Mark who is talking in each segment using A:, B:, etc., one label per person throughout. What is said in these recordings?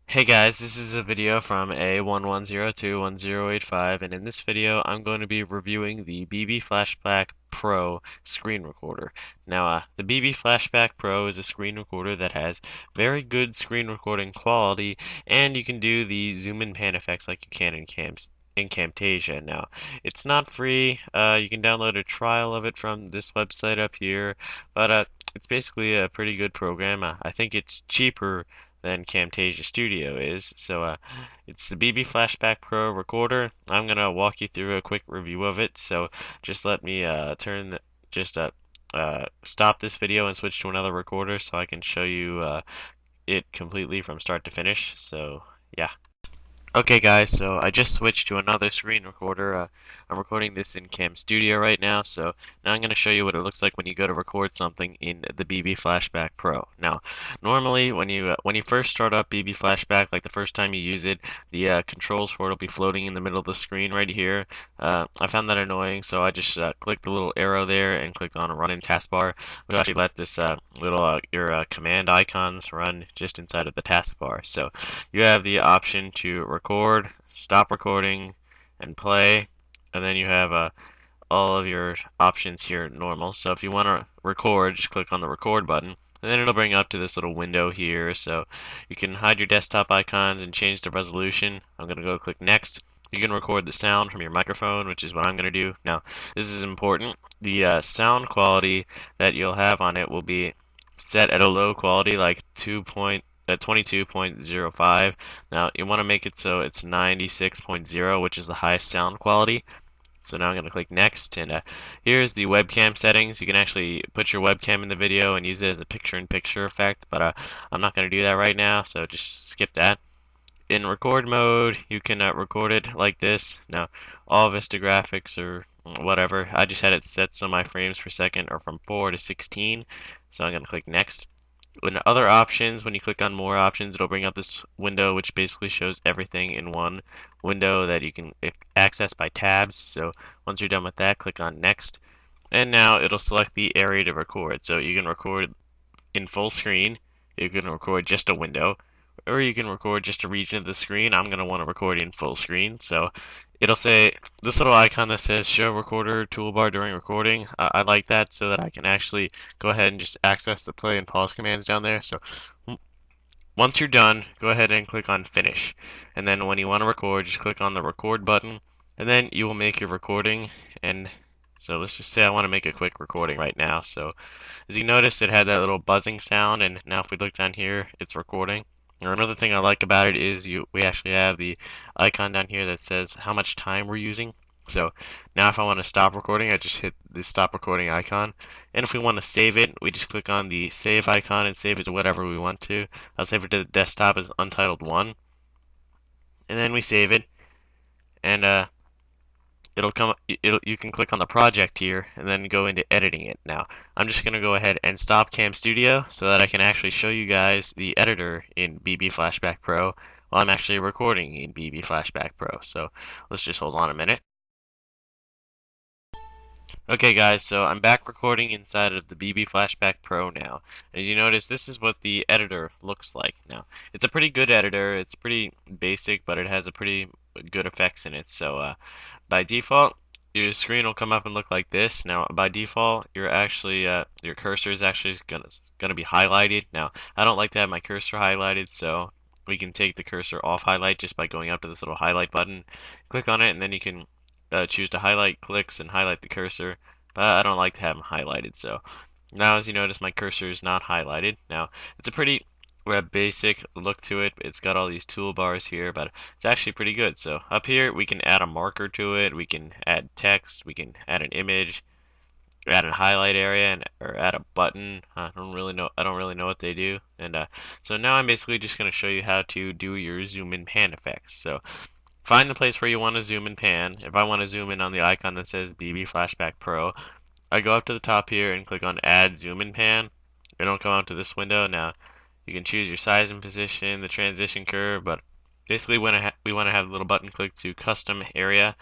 A: Hey guys, this is a video from A11021085, and in this video I'm going to be reviewing the bbflashback Pro screen recorder. Now, the bbflashback Pro is a screen recorder that has very good screen recording quality, and you can do the zoom and pan effects like you can in Camtasia. Now, it's not free. You can download a trial of it from this website up here, but it's basically a pretty good program. I think it's cheaper than Camtasia Studio is. So it's the BB Flashback Pro recorder. I'm gonna walk you through a quick review of it. So just let me stop this video and switch to another recorder so I can show you it completely from start to finish. So yeah. Okay guys, so I just switched to another screen recorder. I'm recording this in Cam Studio right now, so now I'm going to show you what it looks like when you go to record something in the BB Flashback Pro. Now, normally when you first start up BB Flashback, like the first time you use it, the controls for it will be floating in the middle of the screen right here. I found that annoying, so I just clicked the little arrow there and clicked on Run in Taskbar. We'll actually let this your command icons run just inside of the taskbar. So you have the option to record, stop recording, and play, and then you have all of your options here normal. So if you want to record, just click on the record button, and then it'll bring up to this little window here. So you can hide your desktop icons and change the resolution. I'm going to go click next. You can record the sound from your microphone, which is what I'm going to do. Now, this is important. The sound quality that you'll have on it will be set at a low quality, like 22.05. Now you want to make it so it's 96.0, which is the highest sound quality. So now I'm going to click next, and here's the webcam settings. You can actually put your webcam in the video and use it as a picture-in-picture effect, but I'm not going to do that right now, so just skip that. In record mode, you can record it like this. Now, all Vista graphics or whatever, I just had it set so my frames per second are from 4 to 16, so I'm going to click next. In other options, when you click on more options, it'll bring up this window which basically shows everything in one window that you can access by tabs. So once you're done with that, click on next. And now it'll select the area to record. So you can record in full screen, you can record just a window, or you can record just a region of the screen. I'm going to want to record in full screen. So it'll say this little icon that says show recorder toolbar during recording. I like that so that I can actually go ahead and just access the play and pause commands down there. So once you're done, go ahead and click on finish. And then when you want to record, just click on the record button, and then you will make your recording. And so let's just say I want to make a quick recording right now. So as you notice, it had that little buzzing sound, and now if we look down here, it's recording. Or another thing I like about it is we actually have the icon down here that says how much time we're using. So now if I want to stop recording, I just hit the stop recording icon. And if we want to save it, we just click on the save icon and save it to whatever we want to. I'll save it to the desktop as Untitled1. And then we save it. And you can click on the project here and then go into editing it. Now I'm just gonna go ahead and stop Cam Studio so that I can actually show you guys the editor in BB Flashback Pro while I'm actually recording in BB Flashback Pro. So let's just hold on a minute. Okay guys, so I'm back recording inside of the BB Flashback Pro now. As you notice, this is what the editor looks like now. It's a pretty good editor. It's pretty basic, but it has a pretty good effects in it. So by default, your screen will come up and look like this. Now by default, your cursor is actually gonna be highlighted. Now I don't like to have my cursor highlighted, so we can take the cursor off highlight just by going up to this little highlight button, click on it, and then you can choose to highlight clicks and highlight the cursor, but I don't like to have them highlighted. So now as you notice, my cursor is not highlighted. Now it's a pretty basic look to it. It's got all these toolbars here, but it's actually pretty good. So up here we can add a marker to it, we can add text, we can add an image, add a highlight area, or add a button. I don't really know what they do. And so now I'm basically just going to show you how to do your zoom in pan effects. So find the place where you want to zoom and pan. If I want to zoom in on the icon that says BB Flashback Pro, I go up to the top here and click on Add Zoom and Pan. It'll come out to this window. Now, you can choose your size and position, the transition curve, but basically we want to have a little button click to Custom Area,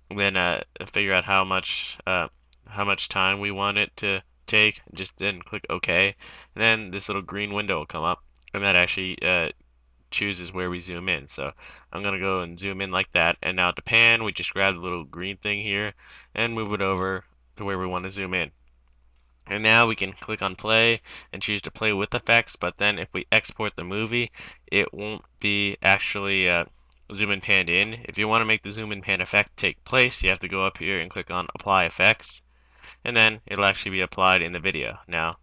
A: and then figure out how much time we want it to take. Just then click OK, and then this little green window will come up, and that actually chooses where we zoom in. So I'm gonna go and zoom in like that. And now to pan, we just grab the little green thing here and move it over to where we want to zoom in. And now we can click on play and choose to play with effects, but then if we export the movie, it won't be actually zoom and pan in. If you want to make the zoom and pan effect take place, you have to go up here and click on apply effects, and then it'll actually be applied in the video. Now,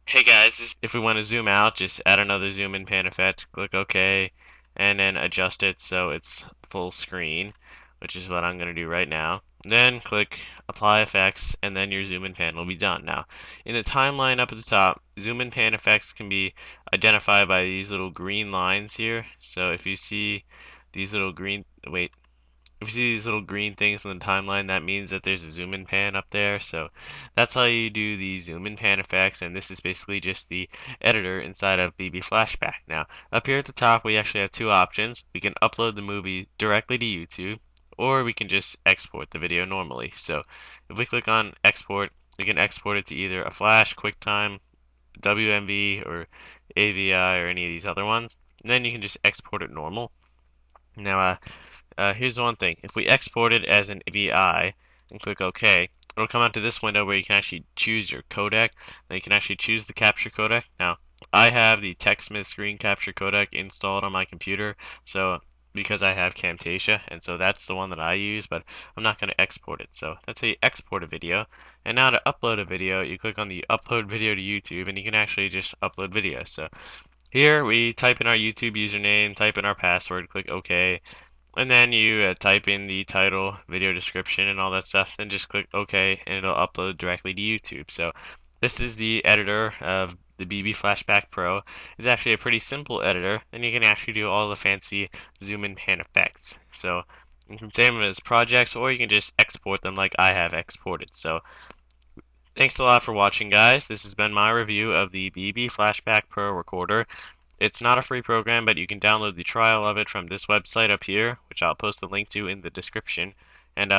A: hey guys, if we want to zoom out, just add another zoom and pan effect, click OK, and then adjust it so it's full screen, which is what I'm going to do right now. Then click apply effects, and then your zoom and pan will be done. Now, in the timeline up at the top, zoom and pan effects can be identified by these little green lines here. So if you see these little green, wait, if you see these little green things on the timeline, that means that there's a zoom and pan up there. So that's how you do the zoom and pan effects, and this is basically just the editor inside of bbflashback. Now, up here at the top, we actually have two options. We can upload the movie directly to YouTube, or we can just export the video normally. So if we click on export, we can export it to either a Flash, QuickTime, WMV, or AVI, or any of these other ones. And then you can just export it normal. Now, here's one thing. If we export it as an AVI and click OK, it'll come out to this window where you can actually choose your codec. Now you can actually choose the capture codec. Now, I have the TechSmith screen capture codec installed on my computer, so because I have Camtasia, and so that's the one that I use, but I'm not going to export it. So that's how you export a video. And now to upload a video, you click on the upload video to YouTube, and you can actually just upload video. So here we type in our YouTube username, type in our password, click OK, and then you type in the title, video description, and all that stuff, and just click OK, and it'll upload directly to YouTube. So this is the editor of the BB Flashback Pro. It's actually a pretty simple editor, and you can actually do all the fancy zoom and pan effects. So you can save them as projects, or you can just export them like I have exported. So thanks a lot for watching, guys. This has been my review of the BB Flashback Pro recorder. It's not a free program, but you can download the trial of it from this website up here, which I'll post a link to in the description. And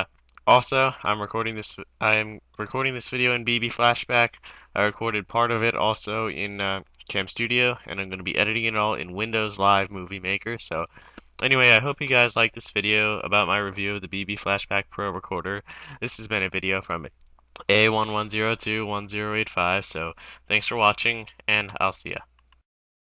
A: also, I'm recording this video in BB Flashback. I recorded part of it also in Cam Studio, and I'm going to be editing it all in Windows Live Movie Maker. So anyway, I hope you guys liked this video about my review of the BB Flashback Pro recorder. This has been a video from A11021085. So thanks for watching, and I'll see ya.